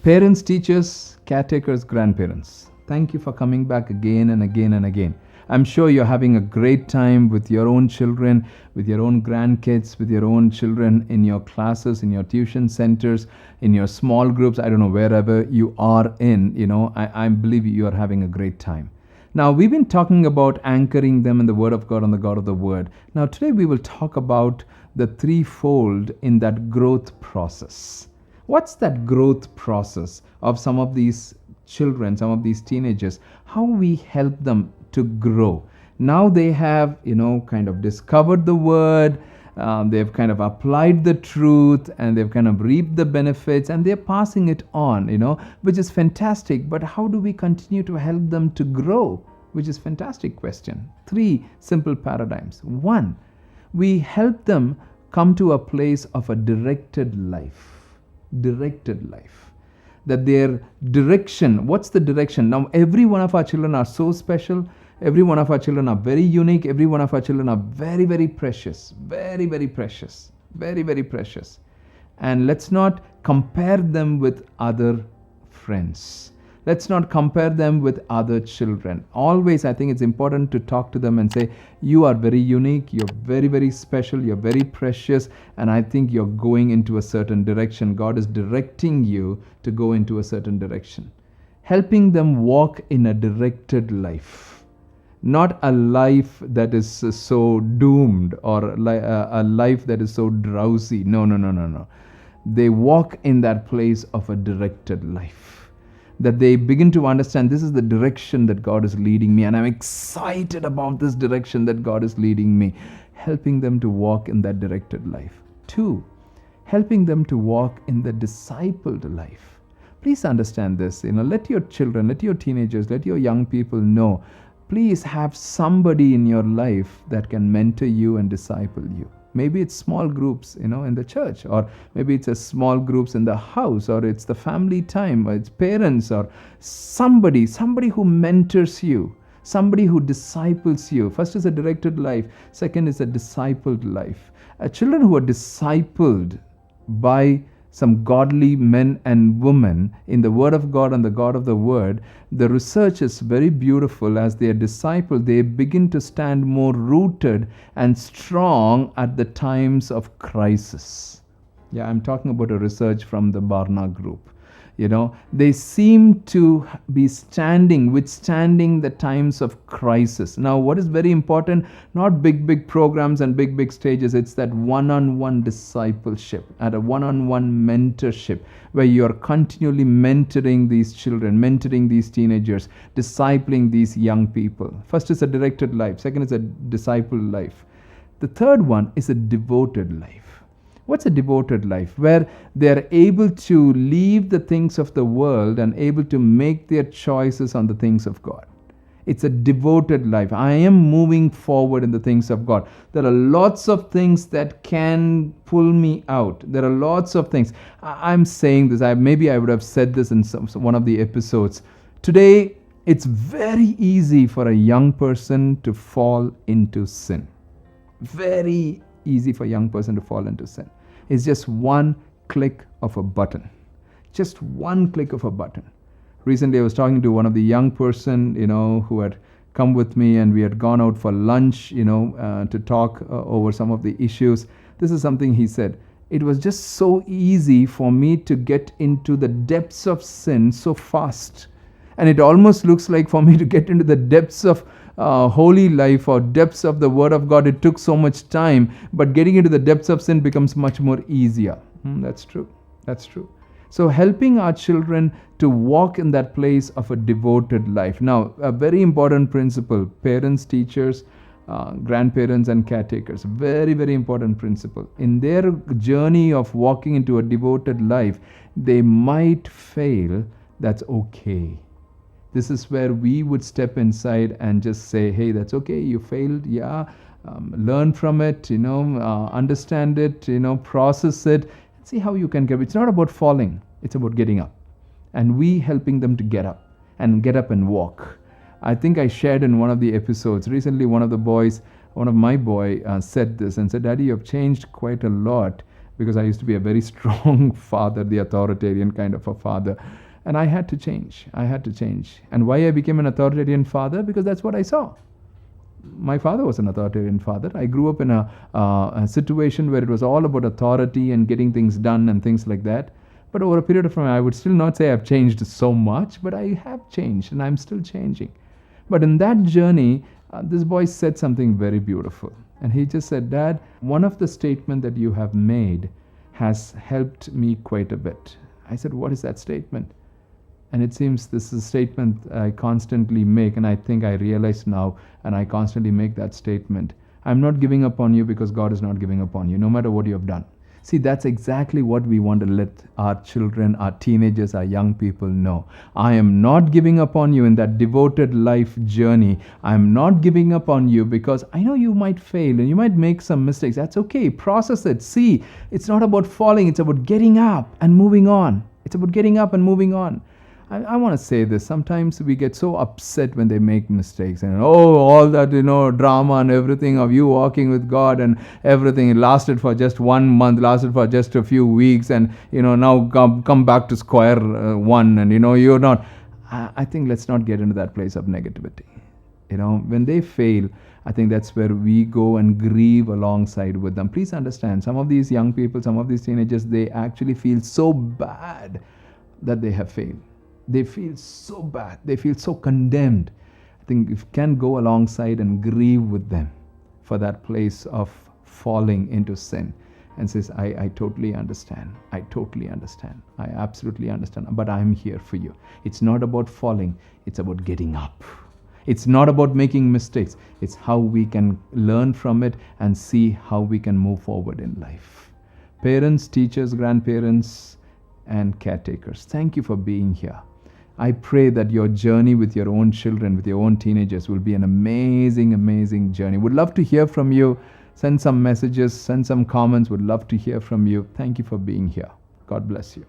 Parents, teachers, caretakers, grandparents, thank you for coming back again and again and again. I'm sure you're having a great time with your own children, with your own grandkids, with your own children in your classes, in your tuition centers, in your small groups. I don't know, wherever you are in, I believe you are having a great time. Now, we've been talking about anchoring them in the Word of God and the God of the Word. Now, today we will talk about the threefold in that growth process. What's that growth process of some of these children, some of these teenagers? How we help them to grow. Now they have, kind of discovered the Word, they've kind of applied the truth, and they've kind of reaped the benefits, and they're passing it on, which is fantastic. But how do we continue to help them to grow? Which is a fantastic question. 3 simple paradigms. 1, we help them come to a place of a directed life. Directed life. That their direction, what's the direction? Now, every one of our children are so special. Every one of our children are very unique. Every one of our children are very, very precious. Very, very precious. Very, very precious. And let's not compare them with other friends. Let's not compare them with other children. Always, I think it's important to talk to them and say, you are very unique, you're very, very special, you're very precious, and I think you're going into a certain direction. God is directing you to go into a certain direction. Helping them walk in a directed life. Not a life that is so doomed or a life that is so drowsy. No. They walk in that place of a directed life. That they begin to understand, this is the direction that God is leading me, and I'm excited about this direction that God is leading me. Helping them to walk in that directed life. 2, helping them to walk in the discipled life. Please understand this. Let your children, let your teenagers, let your young people know. Please have somebody in your life that can mentor you and disciple you. Maybe it's small groups, in the church, or maybe it's a small groups in the house, or it's the family time, or it's parents, or somebody who mentors you, somebody who disciples you. First is a directed life. Second is a discipled life. Children who are discipled by some godly men and women in the Word of God and the God of the Word, the research is very beautiful. As they are discipled, they begin to stand more rooted and strong at the times of crisis. Yeah, I'm talking about a research from the Barna Group. They seem to be withstanding the times of crisis. Now, what is very important, not big programs and big stages, it's that one-on-one discipleship, at a one-on-one mentorship, where you are continually mentoring these children, mentoring these teenagers, discipling these young people. First is a directed life. Second is a discipled life. The third one is a devoted life. What's a devoted life? Where they are able to leave the things of the world and able to make their choices on the things of God. It's a devoted life. I am moving forward in the things of God. There are lots of things that can pull me out. There are lots of things. I'm saying this. Maybe I would have said this in one of the episodes. Today, it's very easy for a young person to fall into sin. Very easy for a young person to fall into sin. It's just one click of a button. Just one click of a button. Recently, I was talking to one of the young person, who had come with me, and we had gone out for lunch, to talk over some of the issues. This is something he said. It was just so easy for me to get into the depths of sin so fast. And it almost looks like for me to get into the depths of holy life or depths of the Word of God, it took so much time, but getting into the depths of sin becomes much more easier. That's true. So helping our children to walk in that place of a devoted life. Now, a very important principle, parents, teachers, grandparents and caretakers, very, very important principle. In their journey of walking into a devoted life, they might fail. That's okay. This is where we would step inside and just say, hey, that's okay, you failed, yeah, learn from it, understand it, process it, and see how you can get. It's not about falling, it's about getting up. And we helping them to get up and walk. I think I shared in one of the episodes, recently one of my boy said this and said, Daddy, you have changed quite a lot. because I used to be a very strong father, the authoritarian kind of a father. And I had to change. I had to change. And why I became an authoritarian father? Because that's what I saw. My father was an authoritarian father. I grew up in a situation where it was all about authority and getting things done and things like that. But over a period of time, I would still not say I've changed so much, but I have changed and I'm still changing. But in that journey, this boy said something very beautiful. And he just said, Dad, one of the statements that you have made has helped me quite a bit. I said, what is that statement? And it seems this is a statement I constantly make, and I think I realize now, and I constantly make that statement. I'm not giving up on you because God is not giving up on you, no matter what you have done. See, that's exactly what we want to let our children, our teenagers, our young people know. I am not giving up on you in that devoted life journey. I'm not giving up on you because I know you might fail and you might make some mistakes. That's okay. Process it. See, it's not about falling. It's about getting up and moving on. It's about getting up and moving on. I want to say this. Sometimes we get so upset when they make mistakes, and all that drama and everything of you walking with God and everything. It lasted for just 1 month, lasted for just a few weeks, and now come back to square one, and you're not. I think let's not get into that place of negativity. When they fail, I think that's where we go and grieve alongside with them. Please understand, some of these young people, some of these teenagers, they actually feel so bad that they have failed. They feel so bad. They feel so condemned. I think if you can go alongside and grieve with them for that place of falling into sin and says, I totally understand. I totally understand. I absolutely understand. But I'm here for you. It's not about falling. It's about getting up. It's not about making mistakes. It's how we can learn from it and see how we can move forward in life. Parents, teachers, grandparents, and caretakers, thank you for being here. I pray that your journey with your own children, with your own teenagers will be an amazing, amazing journey. Would love to hear from you. Send some messages, send some comments. Would love to hear from you. Thank you for being here. God bless you.